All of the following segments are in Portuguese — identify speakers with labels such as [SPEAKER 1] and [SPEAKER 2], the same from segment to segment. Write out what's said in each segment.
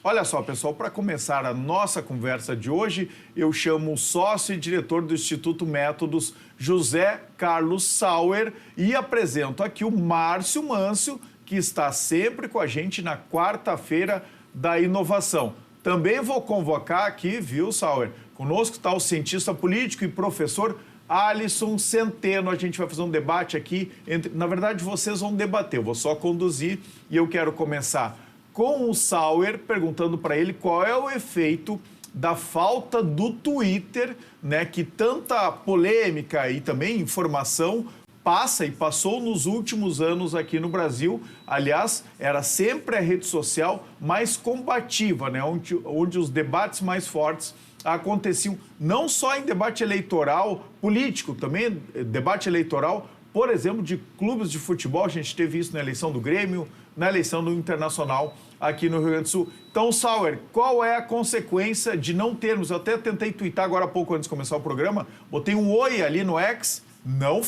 [SPEAKER 1] Olha só, pessoal, para começar a nossa conversa de hoje, eu chamo o sócio e diretor do Instituto Métodos, José Carlos Sauer, e apresento aqui o Márcio Mâncio, que está sempre com a gente na quarta-feira da inovação. Também vou convocar aqui, viu, Sauer? Conosco está o cientista político e professor Alisson Centeno. A gente vai fazer um debate aqui. Na verdade, vocês vão debater, eu vou só conduzir e eu quero começar com o Sauer, perguntando para ele qual é o efeito da falta do Twitter, né, que tanta polêmica e também informação passa e passou nos últimos anos aqui no Brasil. Aliás, era sempre a rede social mais combativa, né, onde os debates mais fortes aconteciam, não só em debate eleitoral, político, também debate eleitoral, por exemplo, de clubes de futebol. A gente teve isso na eleição do Grêmio, na eleição do Internacional aqui no Rio Grande do Sul. Então, Sauer, qual é a consequência de não termos... Eu até tentei twittar agora há pouco, antes de começar o programa, botei um oi ali no X, não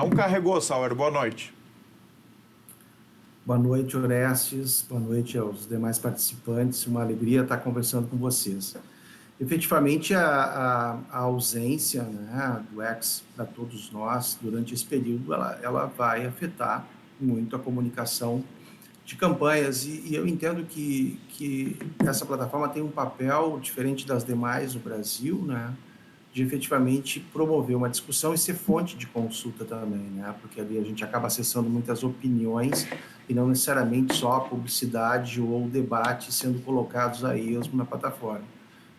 [SPEAKER 1] carregou, Sauer. Boa noite.
[SPEAKER 2] Boa noite, Orestes. Boa noite aos demais participantes. Uma alegria estar conversando com vocês. Efetivamente, a ausência, né, do X para todos nós durante esse período, ela vai afetar muito a comunicação de campanhas, e eu entendo que essa plataforma tem um papel diferente das demais no Brasil, né, de efetivamente promover uma discussão e ser fonte de consulta também, né, porque ali a gente acaba acessando muitas opiniões e não necessariamente só a publicidade ou o debate sendo colocados a esmo na plataforma.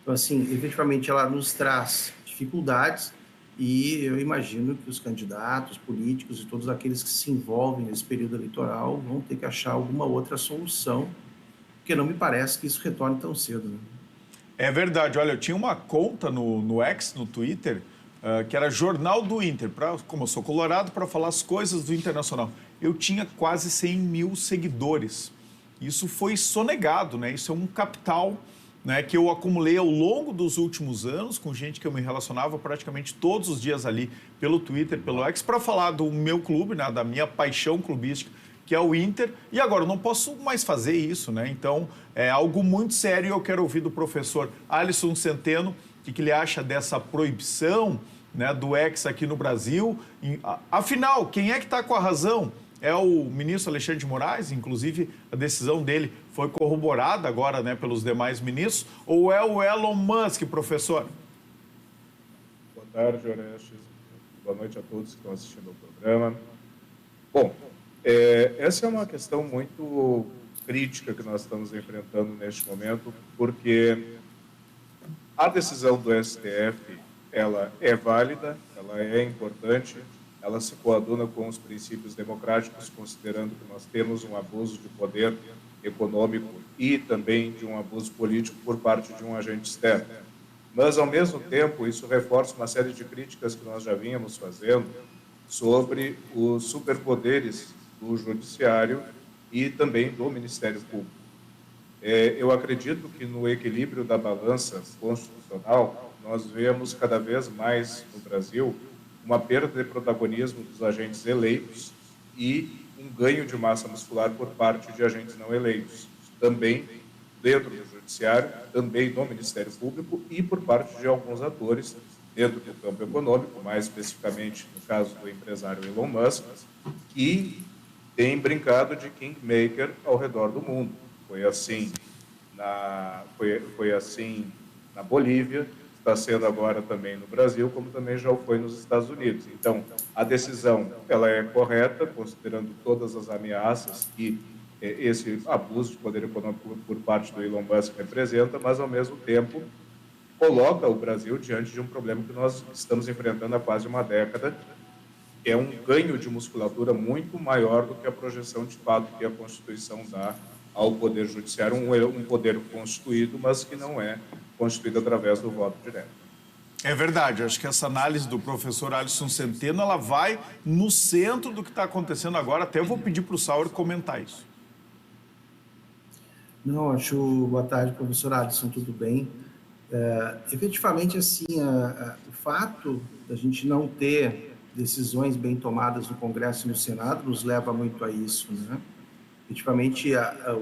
[SPEAKER 2] Então, assim, efetivamente ela nos traz dificuldades, e eu imagino que os candidatos políticos e todos aqueles que se envolvem nesse período eleitoral vão ter que achar alguma outra solução, porque não me parece que isso retorne tão cedo, né?
[SPEAKER 1] É verdade. Olha, eu tinha uma conta no X, no Twitter, que era Jornal do Inter, como eu sou colorado, para falar as coisas do Internacional. Eu tinha quase 100 mil seguidores. Isso foi sonegado, né? Isso é um capital, né, que eu acumulei ao longo dos últimos anos, com gente que eu me relacionava praticamente todos os dias ali pelo Twitter, pelo X, para falar do meu clube, né, da minha paixão clubística, que é o Inter. E agora eu não posso mais fazer isso, né? Então é algo muito sério, e eu quero ouvir do professor Alisson Centeno o que ele acha dessa proibição, né, do X aqui no Brasil. Afinal, quem é que está com a razão? É o ministro Alexandre de Moraes, inclusive a decisão dele foi corroborada agora, né, pelos demais ministros, ou é o Elon Musk, professor?
[SPEAKER 3] Boa tarde, Orestes. Boa noite a todos que estão assistindo ao programa. Bom, essa é uma questão muito crítica que nós estamos enfrentando neste momento, porque a decisão do STF, ela é válida, ela é importante, ela se coaduna com os princípios democráticos, considerando que nós temos um abuso de poder econômico e também de um abuso político por parte de um agente externo. Mas, ao mesmo tempo, isso reforça uma série de críticas que nós já vínhamos fazendo sobre os superpoderes do Judiciário e também do Ministério Público. Eu acredito que no equilíbrio da balança constitucional, nós vemos cada vez mais no Brasil uma perda de protagonismo dos agentes eleitos e um ganho de massa muscular por parte de agentes não eleitos, também dentro do Judiciário, também do Ministério Público e por parte de alguns atores dentro do campo econômico, mais especificamente no caso do empresário Elon Musk, que tem brincado de kingmaker ao redor do mundo. Foi assim na Bolívia, está sendo agora também no Brasil, como também já foi nos Estados Unidos. Então, a decisão ela é correta, considerando todas as ameaças que esse abuso de poder econômico por parte do Elon Musk representa, mas, ao mesmo tempo, coloca o Brasil diante de um problema que nós estamos enfrentando há quase uma década, que é um ganho de musculatura muito maior do que a projeção de fato que a Constituição dá ao Poder Judiciário, um poder constituído, mas que não é constituído através do voto direto.
[SPEAKER 1] É verdade, acho que essa análise do professor Alisson Centeno, ela vai no centro do que está acontecendo agora. Até eu vou pedir para o Sauer comentar isso.
[SPEAKER 2] Não, acho... Boa tarde, professor Alisson, tudo bem? Efetivamente, assim, o fato da gente não ter decisões bem tomadas no Congresso e no Senado nos leva muito a isso, né? Efetivamente,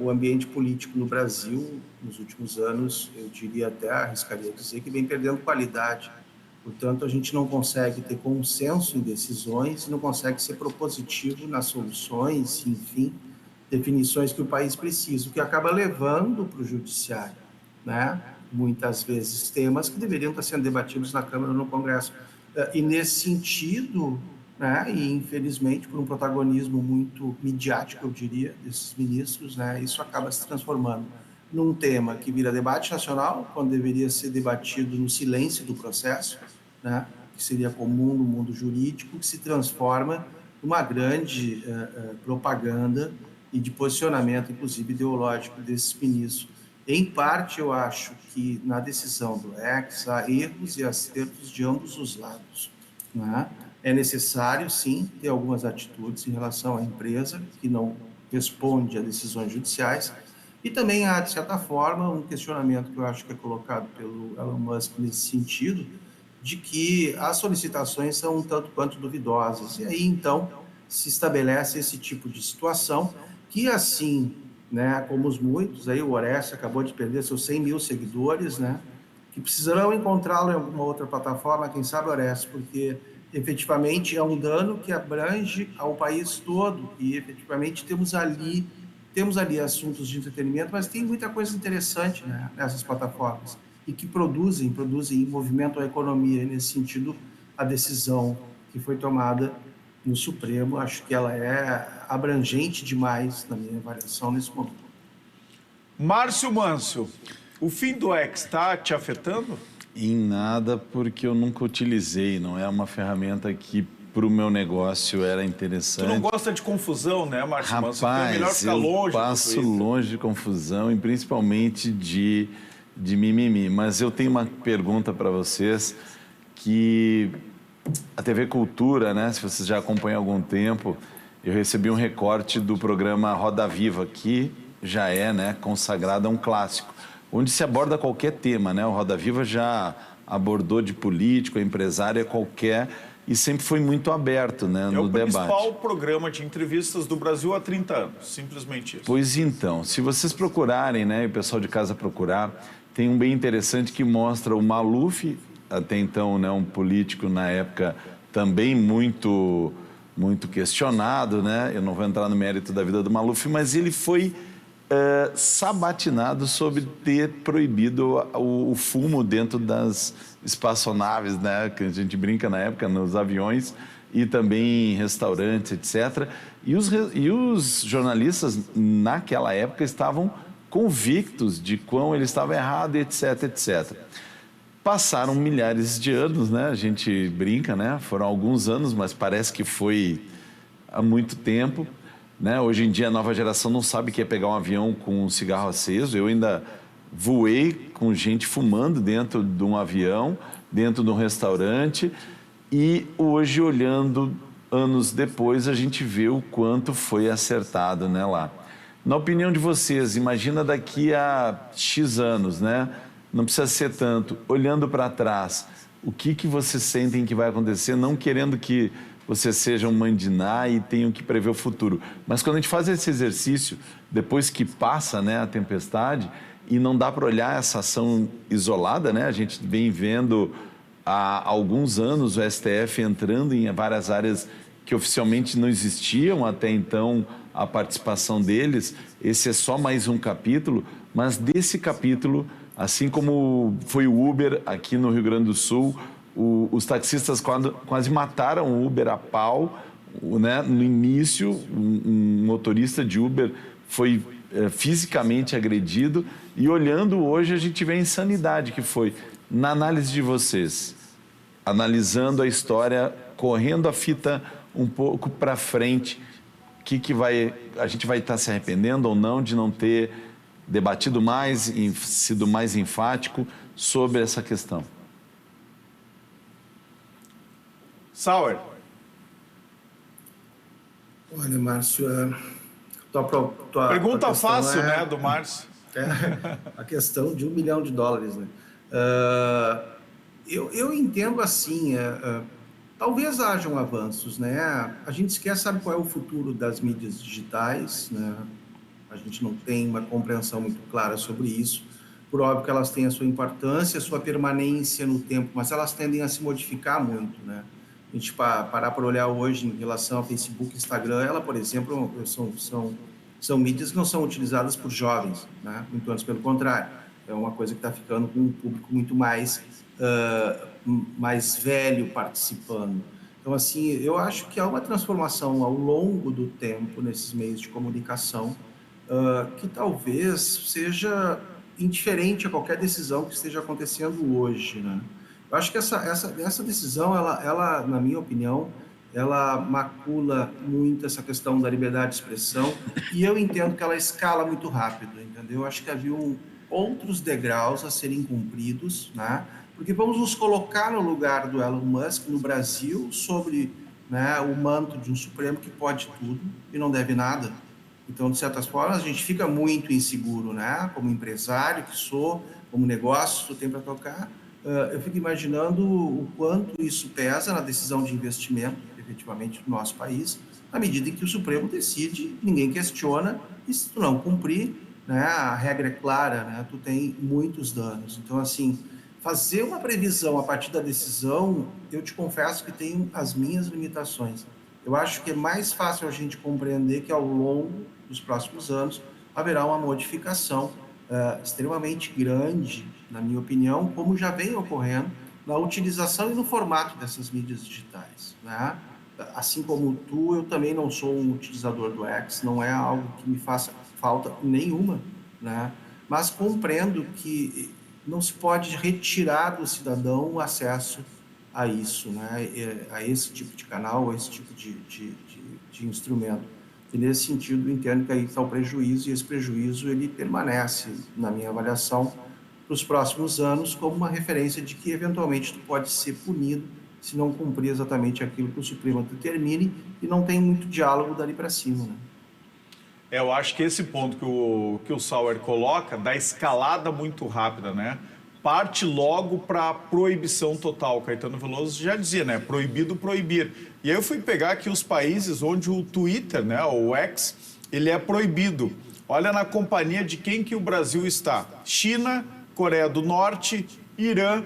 [SPEAKER 2] o ambiente político no Brasil, nos últimos anos, eu diria até, arriscaria dizer, que vem perdendo qualidade. Portanto, a gente não consegue ter consenso em decisões, não consegue ser propositivo nas soluções, enfim, definições que o país precisa, o que acaba levando para o judiciário, né? Muitas vezes temas que deveriam estar sendo debatidos na Câmara ou no Congresso. E nesse sentido, né, e infelizmente por um protagonismo muito midiático, eu diria, desses ministros, né, isso acaba se transformando num tema que vira debate nacional, quando deveria ser debatido no silêncio do processo, né, que seria comum no mundo jurídico, que se transforma numa grande propaganda e de posicionamento, inclusive ideológico, desses ministros. Em parte, eu acho que na decisão do ex há erros e acertos de ambos os lados, né? É necessário, sim, ter algumas atitudes em relação à empresa que não responde a decisões judiciais, e também há, de certa forma, um questionamento que eu acho que é colocado pelo Elon Musk nesse sentido, de que as solicitações são um tanto quanto duvidosas. E aí, então, se estabelece esse tipo de situação que, assim, né, como os muitos, aí o Orestes acabou de perder seus 100 mil seguidores, né, que precisarão encontrá-lo em alguma outra plataforma, quem sabe, Orestes, porque efetivamente é um dano que abrange ao país todo e efetivamente temos ali assuntos de entretenimento, mas tem muita coisa interessante, né, nessas plataformas e que produzem movimentam a economia. E nesse sentido, a decisão que foi tomada no Supremo, acho que ela é abrangente demais na minha avaliação nesse momento.
[SPEAKER 1] Márcio Mancio, o fim do X está te afetando?
[SPEAKER 4] Em nada, porque eu nunca utilizei, não é uma ferramenta que para o meu negócio era interessante.
[SPEAKER 1] Tu não gosta de confusão, né, Márcio Mancio?
[SPEAKER 4] Rapaz,
[SPEAKER 1] é melhor ficar longe
[SPEAKER 4] eu passo longe de confusão e principalmente de mimimi. Mas eu tenho uma pergunta para vocês, que a TV Cultura, né, se vocês já acompanham há algum tempo, eu recebi um recorte do programa Roda Viva, que já é, né, consagrado a um clássico, onde se aborda qualquer tema, né? O Roda Viva já abordou de político, empresário, qualquer, e sempre foi muito aberto, né, no debate.
[SPEAKER 1] É o principal programa de entrevistas do Brasil há 30 anos, simplesmente isso.
[SPEAKER 4] Pois então, se vocês procurarem, né, e o pessoal de casa procurar, tem um bem interessante que mostra o Maluf, até então, né, um político na época também muito questionado, né? Eu não vou entrar no mérito da vida do Maluf, mas ele foi sabatinado sobre ter proibido o fumo dentro das espaçonaves, né, que a gente brinca na época, nos aviões e também em restaurantes, etc. E os jornalistas naquela época estavam convictos de quão ele estava errado, etc, etc. Passaram milhares de anos, né? A gente brinca, né? Foram alguns anos, mas parece que foi há muito tempo. Né? Hoje em dia a nova geração não sabe o que é pegar um avião com um cigarro aceso. Eu ainda voei com gente fumando dentro de um avião, dentro de um restaurante, e hoje, olhando anos depois, a gente vê o quanto foi acertado, né, lá. Na opinião de vocês, imagina daqui a X anos, né? Não precisa ser tanto. Olhando para trás, o que vocês sentem que vai acontecer, não querendo que vocês sejam mandiná e tenham que prever o futuro. Mas quando a gente faz esse exercício, depois que passa, né, a tempestade, e não dá para olhar essa ação isolada, né? A gente vem vendo há alguns anos o STF entrando em várias áreas que oficialmente não existiam até então a participação deles. Esse é só mais um capítulo, mas desse capítulo, assim como foi o Uber aqui no Rio Grande do Sul, os taxistas quase mataram o Uber a pau, né? No início, um motorista de Uber foi fisicamente agredido, e olhando hoje a gente vê a insanidade que foi. Na análise de vocês, analisando a história, correndo a fita um pouco para frente, a gente vai estar se arrependendo ou não de não ter debatido mais e sido mais enfático sobre essa questão?
[SPEAKER 1] Sauer.
[SPEAKER 2] Olha, Márcio,
[SPEAKER 1] pergunta fácil, né, do Márcio.
[SPEAKER 2] A questão de $1 milhão, né? Eu entendo assim, talvez hajam avanços, né? A gente sequer sabe qual é o futuro das mídias digitais, né? A gente não tem uma compreensão muito clara sobre isso. Por óbvio que elas têm a sua importância, a sua permanência no tempo, mas elas tendem a se modificar muito, né? A gente parar para olhar hoje em relação ao Facebook e Instagram, ela, por exemplo, são mídias que não são utilizadas por jovens, né? Muito antes pelo contrário. É uma coisa que está ficando com um público muito mais velho participando. Então, assim, eu acho que há uma transformação ao longo do tempo nesses meios de comunicação que talvez seja indiferente a qualquer decisão que esteja acontecendo hoje, né? Eu acho que essa decisão, ela, na minha opinião, ela macula muito essa questão da liberdade de expressão e eu entendo que ela escala muito rápido, entendeu? Eu acho que havia outros degraus a serem cumpridos, né? Porque vamos nos colocar no lugar do Elon Musk no Brasil sobre, né, o manto de um Supremo que pode tudo e não deve nada. Então, de certas formas, a gente fica muito inseguro, né? Como empresário que sou, como negócio que tem para tocar, eu fico imaginando o quanto isso pesa na decisão de investimento, efetivamente, do nosso país, na medida em que o Supremo decide, ninguém questiona, e se tu não cumprir, né, a regra é clara, né? Tu tem muitos danos. Então, assim, fazer uma previsão a partir da decisão, eu te confesso que tem as minhas limitações. Eu acho que é mais fácil a gente compreender que ao longo dos próximos anos haverá uma modificação extremamente grande, na minha opinião, como já vem ocorrendo na utilização e no formato dessas mídias digitais, né? Assim como tu, eu também não sou um utilizador do X, não é algo que me faça falta nenhuma, né? Mas compreendo que não se pode retirar do cidadão o acesso a isso, né? A esse tipo de canal, a esse tipo de instrumento. E nesse sentido, entendo que aí está o prejuízo, e esse prejuízo ele permanece, na minha avaliação, para os próximos anos, como uma referência de que, eventualmente, tu pode ser punido se não cumprir exatamente aquilo que o Supremo determine, e não tem muito diálogo dali para cima, né?
[SPEAKER 1] Eu acho que esse ponto que o Sauer coloca, da escalada muito rápida, né? Parte logo para a proibição total. Caetano Veloso já dizia, né? Proibido proibir. E aí eu fui pegar aqui os países onde o Twitter, né? O X, ele é proibido. Olha na companhia de quem que o Brasil está. China, Coreia do Norte, Irã,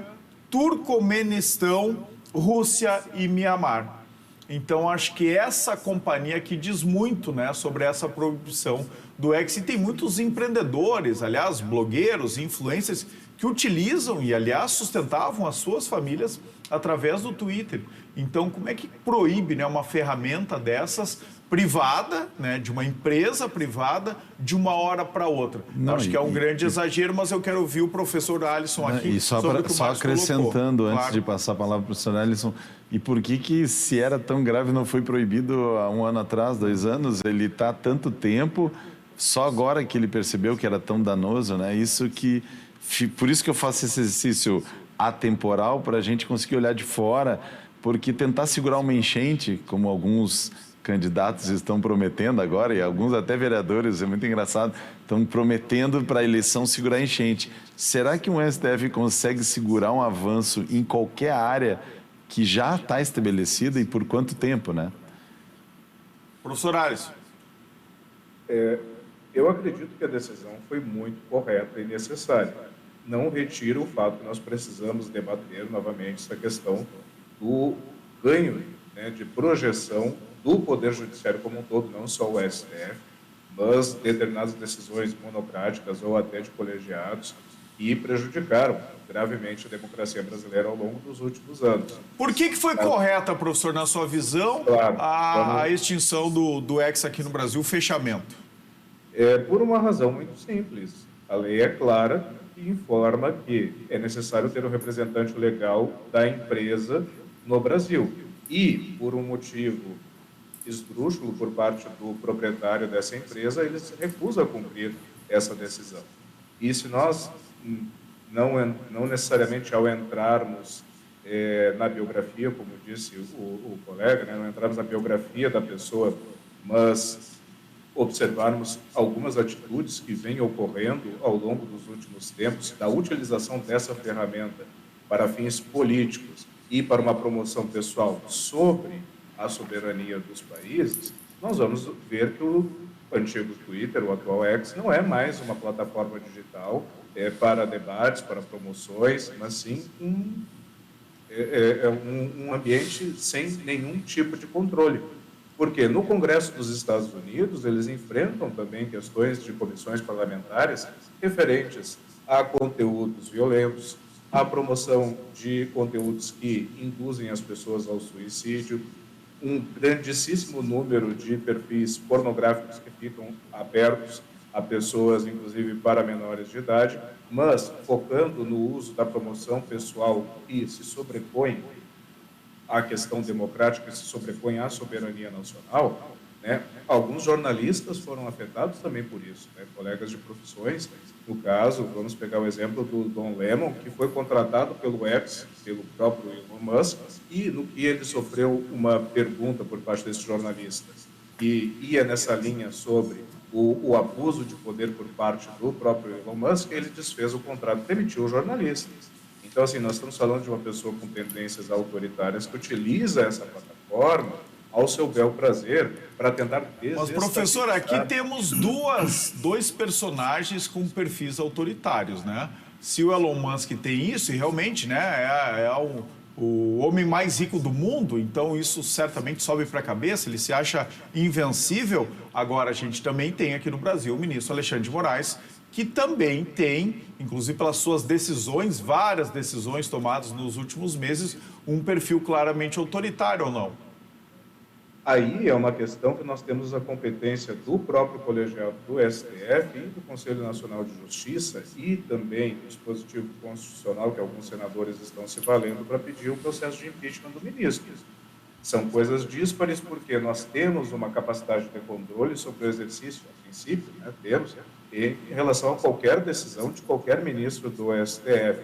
[SPEAKER 1] Turcomenistão, Rússia e Mianmar. Então, acho que essa companhia que diz muito, né, sobre essa proibição do X. E tem muitos empreendedores, aliás, blogueiros, influencers, que utilizam e, aliás, sustentavam as suas famílias através do Twitter. Então, como é que proíbe, né, uma ferramenta dessas privada, né, de uma empresa privada, de uma hora para outra?
[SPEAKER 4] Não,
[SPEAKER 1] acho que é um grande exagero, mas eu quero ouvir o professor Alisson aqui.
[SPEAKER 4] E só acrescentando, antes de passar a palavra para o professor Alisson, e por que, se era tão grave, não foi proibido há 1 ano atrás, 2 anos? Ele está há tanto tempo, só agora que ele percebeu que era tão danoso, né? Por isso que eu faço esse exercício atemporal, para a gente conseguir olhar de fora, porque tentar segurar uma enchente, como alguns candidatos estão prometendo agora, e alguns até vereadores, é muito engraçado, estão prometendo para a eleição segurar a enchente. Será que um STF consegue segurar um avanço em qualquer área que já está estabelecida, e por quanto tempo, né?
[SPEAKER 1] Professor Alisson.
[SPEAKER 3] Eu acredito que a decisão foi muito correta e necessária. Não retira o fato que nós precisamos debater novamente essa questão do ganho, né, de projeção do Poder Judiciário como um todo, não só o STF, mas determinadas decisões monocráticas ou até de colegiados que prejudicaram gravemente a democracia brasileira ao longo dos últimos anos.
[SPEAKER 1] Por que foi correta, professor, na sua visão,
[SPEAKER 3] claro,
[SPEAKER 1] a extinção do X aqui no Brasil, o fechamento?
[SPEAKER 3] Por uma razão muito simples. A lei é clara e informa que é necessário ter um representante legal da empresa no Brasil. E, por um motivo esdrúxulo por parte do proprietário dessa empresa, ele se recusa a cumprir essa decisão. E se nós, não necessariamente ao entrarmos na biografia, como disse o colega, né, não entrarmos na biografia da pessoa, mas observarmos algumas atitudes que vêm ocorrendo ao longo dos últimos tempos, da utilização dessa ferramenta para fins políticos e para uma promoção pessoal sobre a soberania dos países, nós vamos ver que o antigo Twitter, o atual X, não é mais uma plataforma digital para debates, para promoções, mas sim um ambiente sem nenhum tipo de controle. Porque no Congresso dos Estados Unidos, eles enfrentam também questões de comissões parlamentares referentes a conteúdos violentos, a promoção de conteúdos que induzem as pessoas ao suicídio, um grandíssimo número de perfis pornográficos que ficam abertos a pessoas, inclusive para menores de idade, mas focando no uso da promoção pessoal que se sobrepõe à questão democrática, que se sobrepõe à soberania nacional, né? Alguns jornalistas foram afetados também por isso, né? Colegas de profissões. No caso, vamos pegar o exemplo do Don Lemon, que foi contratado pelo X, pelo próprio Elon Musk, e no que ele sofreu uma pergunta por parte desse jornalista, que ia nessa linha sobre o abuso de poder por parte do próprio Elon Musk, ele desfez o contrato, demitiu o jornalista. Então, assim, nós estamos falando de uma pessoa com tendências autoritárias que utiliza essa plataforma ao seu bel prazer para tentar desestabilizar.
[SPEAKER 1] Mas, professor, aqui temos dois personagens com perfis autoritários, né? Se o Elon Musk tem isso, e realmente, né, o homem mais rico do mundo, então isso certamente sobe para a cabeça, ele se acha invencível. Agora, a gente também tem aqui no Brasil o ministro Alexandre de Moraes, que também tem, inclusive pelas suas decisões, várias decisões tomadas nos últimos meses, um perfil claramente autoritário ou não?
[SPEAKER 3] Aí é uma questão que nós temos a competência do próprio colegiado do STF e do Conselho Nacional de Justiça e também do dispositivo constitucional que alguns senadores estão se valendo para pedir o processo de impeachment do ministro. São coisas díspares porque nós temos uma capacidade de controle sobre o exercício, a princípio, né, temos, em relação a qualquer decisão de qualquer ministro do STF.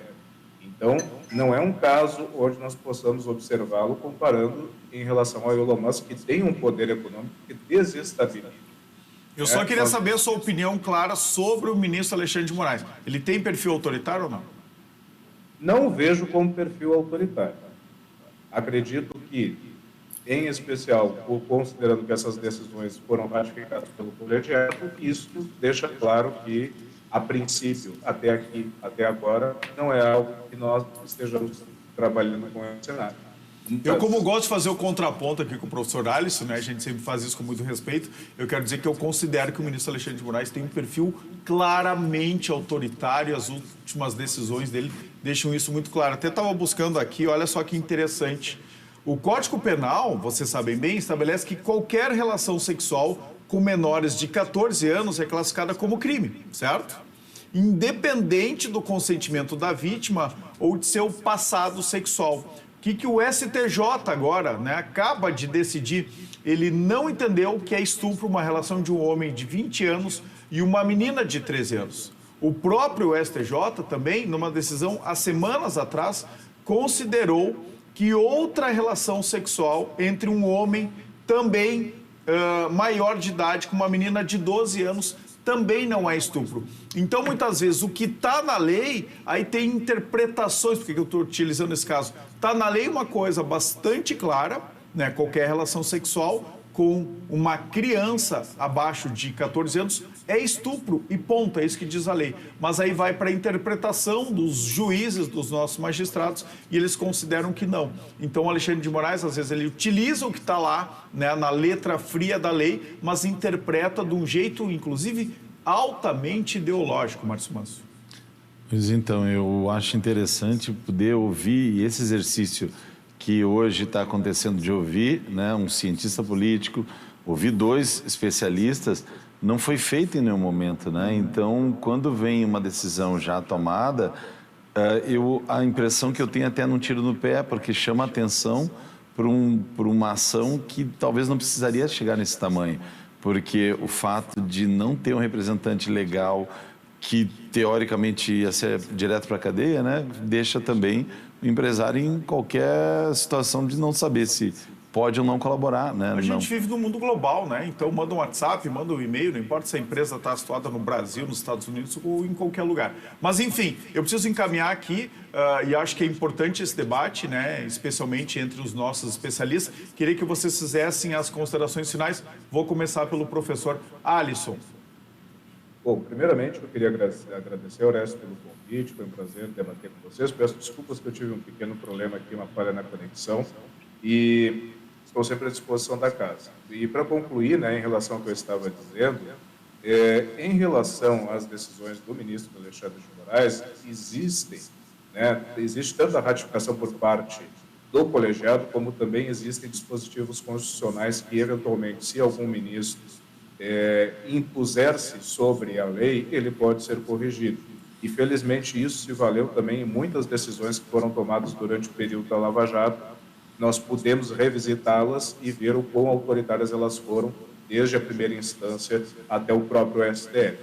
[SPEAKER 3] Então, não é um caso onde nós possamos observá-lo comparando em relação ao Elon Musk, que tem um poder econômico que desestabiliza.
[SPEAKER 1] Eu só queria saber a sua opinião clara sobre o ministro Alexandre de Moraes. Ele tem perfil autoritário ou não?
[SPEAKER 3] Não o vejo como perfil autoritário. Acredito que, em especial, considerando que essas decisões foram ratificadas pelo colegiado, isso deixa claro que, a princípio, até aqui, até agora, não é algo que nós estejamos trabalhando com esse cenário.
[SPEAKER 1] Eu, como gosto de fazer o contraponto aqui com o professor Alisson, né, a gente sempre faz isso com muito respeito, eu quero dizer que eu considero que o ministro Alexandre de Moraes tem um perfil claramente autoritário, as últimas decisões dele deixam isso muito claro. Até estava buscando aqui, olha só que interessante. O Código Penal, vocês sabem bem, estabelece que qualquer relação sexual com menores de 14 anos é classificada como crime, certo? Independente do consentimento da vítima ou de seu passado sexual. O que o STJ agora, né, acaba de decidir, ele não entendeu que é estupro uma relação de um homem de 20 anos e uma menina de 13 anos. O próprio STJ também, numa decisão há semanas atrás, considerou que outra relação sexual entre um homem também maior de idade com uma menina de 12 anos também não é estupro. Então, muitas vezes, o que está na lei, aí tem interpretações, porque eu estou utilizando esse caso, está na lei uma coisa bastante clara, né? Qualquer relação sexual com uma criança abaixo de 14 anos é estupro e ponto, é isso que diz a lei. Mas aí vai para a interpretação dos juízes, dos nossos magistrados, e eles consideram que não. Então, o Alexandre de Moraes, às vezes, ele utiliza o que está lá, né, na letra fria da lei, mas interpreta de um jeito, inclusive, altamente ideológico, Márcio Manso.
[SPEAKER 4] Pois então, eu acho interessante poder ouvir esse exercício que hoje está acontecendo de ouvir, né, um cientista político, ouvir dois especialistas, não foi feito em nenhum momento, né? Então, quando vem uma decisão já tomada, a impressão que eu tenho até num tiro no pé, porque chama atenção por uma ação que talvez não precisaria chegar nesse tamanho, porque o fato de não ter um representante legal que teoricamente ia ser direto para a cadeia, né, deixa também o empresário em qualquer situação de não saber se pode ou não colaborar, né?
[SPEAKER 1] A gente vive num mundo global, né? Então manda um WhatsApp, manda um e-mail, não importa se a empresa está situada no Brasil, nos Estados Unidos ou em qualquer lugar. Mas enfim, eu preciso encaminhar aqui e acho que é importante esse debate, né? Especialmente entre os nossos especialistas. Queria que vocês fizessem as considerações finais. Vou começar pelo professor Alisson.
[SPEAKER 3] Bom, primeiramente eu queria agradecer ao Orestes pelo convite, foi um prazer debater com vocês. Peço desculpas que eu tive um pequeno problema aqui, uma falha na conexão, e estou sempre à disposição da casa. E para concluir, né, em relação ao que eu estava dizendo, em relação às decisões do ministro Alexandre de Moraes, existe tanto a ratificação por parte do colegiado, como também existem dispositivos constitucionais que, eventualmente, se algum ministro impuser-se sobre a lei, ele pode ser corrigido. E, felizmente, isso se valeu também em muitas decisões que foram tomadas durante o período da Lava Jato. Nós pudemos revisitá-las e ver o quão autoritárias elas foram, desde a primeira instância até o próprio STF.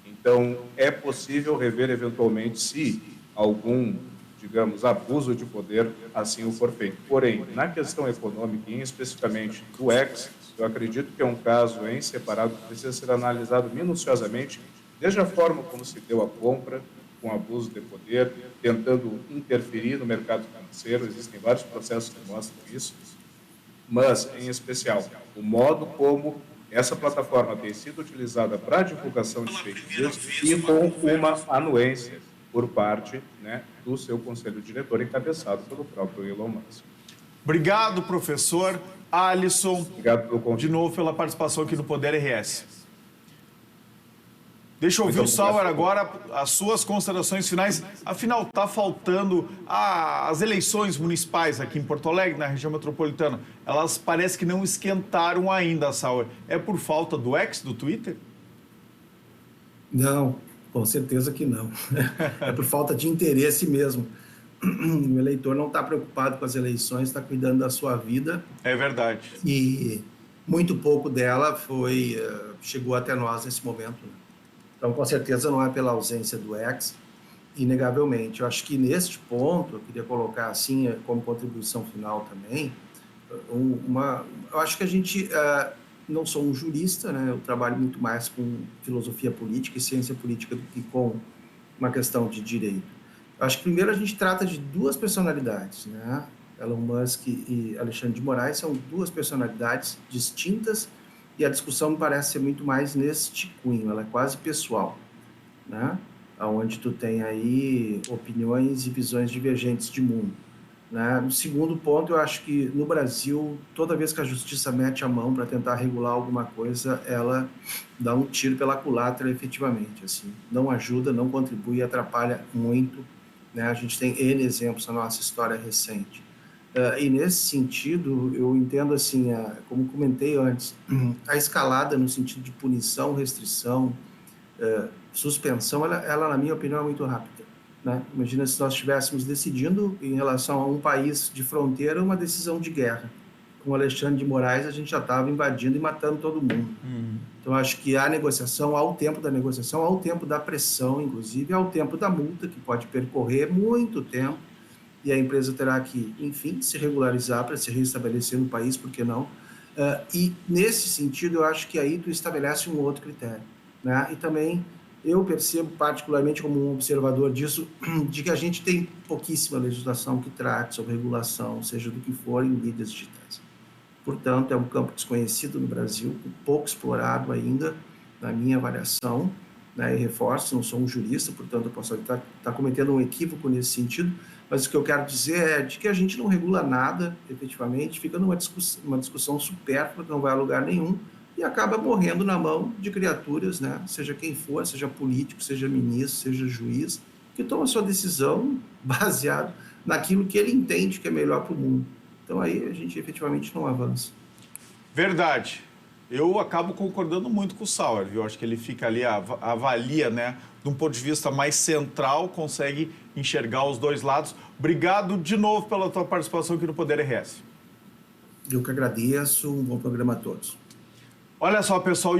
[SPEAKER 3] Então, é possível rever, eventualmente, se algum, digamos, abuso de poder assim o for feito. Porém, na questão econômica, e especificamente do ex, eu acredito que é um caso em separado que precisa ser analisado minuciosamente, desde a forma como se deu a compra, com abuso de poder, tentando interferir no mercado financeiro. Existem vários processos que mostram isso, mas, em especial, o modo como essa plataforma tem sido utilizada para a divulgação de fake news e com uma anuência por parte, né, do seu conselho diretor, encabeçado pelo próprio Elon Musk.
[SPEAKER 1] Obrigado, professor Alisson.
[SPEAKER 3] Obrigado pelo convite.
[SPEAKER 1] De novo pela participação aqui no Poder RS. Deixa eu ouvir o Sauer agora, as suas considerações finais. Afinal, está faltando as eleições municipais aqui em Porto Alegre, na região metropolitana. Elas parece que não esquentaram ainda, Sauer. É por falta do X, do Twitter?
[SPEAKER 2] Não, com certeza que não. É por falta de interesse mesmo. O eleitor não está preocupado com as eleições, está cuidando da sua vida.
[SPEAKER 1] É verdade.
[SPEAKER 2] E muito pouco dela chegou até nós nesse momento. Então, com certeza, não é pela ausência do X, inegavelmente. Eu acho que neste ponto, eu queria colocar assim, como contribuição final também, eu acho que a gente, não sou um jurista, né? Eu trabalho muito mais com filosofia política e ciência política do que com uma questão de direito. Eu acho que primeiro a gente trata de duas personalidades, né? Elon Musk e Alexandre de Moraes são duas personalidades distintas e a discussão me parece ser muito mais neste cunho, ela é quase pessoal, né? Onde tu tem aí opiniões e visões divergentes de mundo, né? No segundo ponto, eu acho que no Brasil, toda vez que a justiça mete a mão para tentar regular alguma coisa, ela dá um tiro pela culatra efetivamente, assim, não ajuda, não contribui, atrapalha muito, né? A gente tem N exemplos na nossa história recente. E nesse sentido, eu entendo assim, como comentei antes, a escalada no sentido de punição, restrição, suspensão, ela, na minha opinião, é muito rápida, né? Imagina se nós estivéssemos decidindo em relação a um país de fronteira uma decisão de guerra. Com o Alexandre de Moraes, a gente já estava invadindo e matando todo mundo. Então, acho que a negociação, ao tempo da negociação, ao tempo da pressão, inclusive, ao tempo da multa, que pode percorrer muito tempo, e a empresa terá que, enfim, se regularizar para se reestabelecer no país, por que não? E, nesse sentido, eu acho que aí tu estabelece um outro critério, né? E também eu percebo, particularmente como um observador disso, de que a gente tem pouquíssima legislação que trate sobre regulação, seja do que for, em mídias digitais. Portanto, é um campo desconhecido no Brasil, pouco explorado ainda, na minha avaliação, né? E reforço, não sou um jurista, portanto, eu posso estar cometendo um equívoco nesse sentido, mas o que eu quero dizer é de que a gente não regula nada, efetivamente, fica uma discussão supérflua, que não vai a lugar nenhum, e acaba morrendo na mão de criaturas, né? Seja quem for, seja político, seja ministro, seja juiz, que toma sua decisão baseado naquilo que ele entende que é melhor para o mundo. Então, aí a gente efetivamente não avança.
[SPEAKER 1] Verdade. Eu acabo concordando muito com o Sauer, viu? Acho que ele fica ali, avalia, né? De um ponto de vista mais central, consegue enxergar os dois lados. Obrigado de novo pela tua participação aqui no Poder RS.
[SPEAKER 2] Eu que agradeço, um bom programa a todos.
[SPEAKER 1] Olha só, pessoal.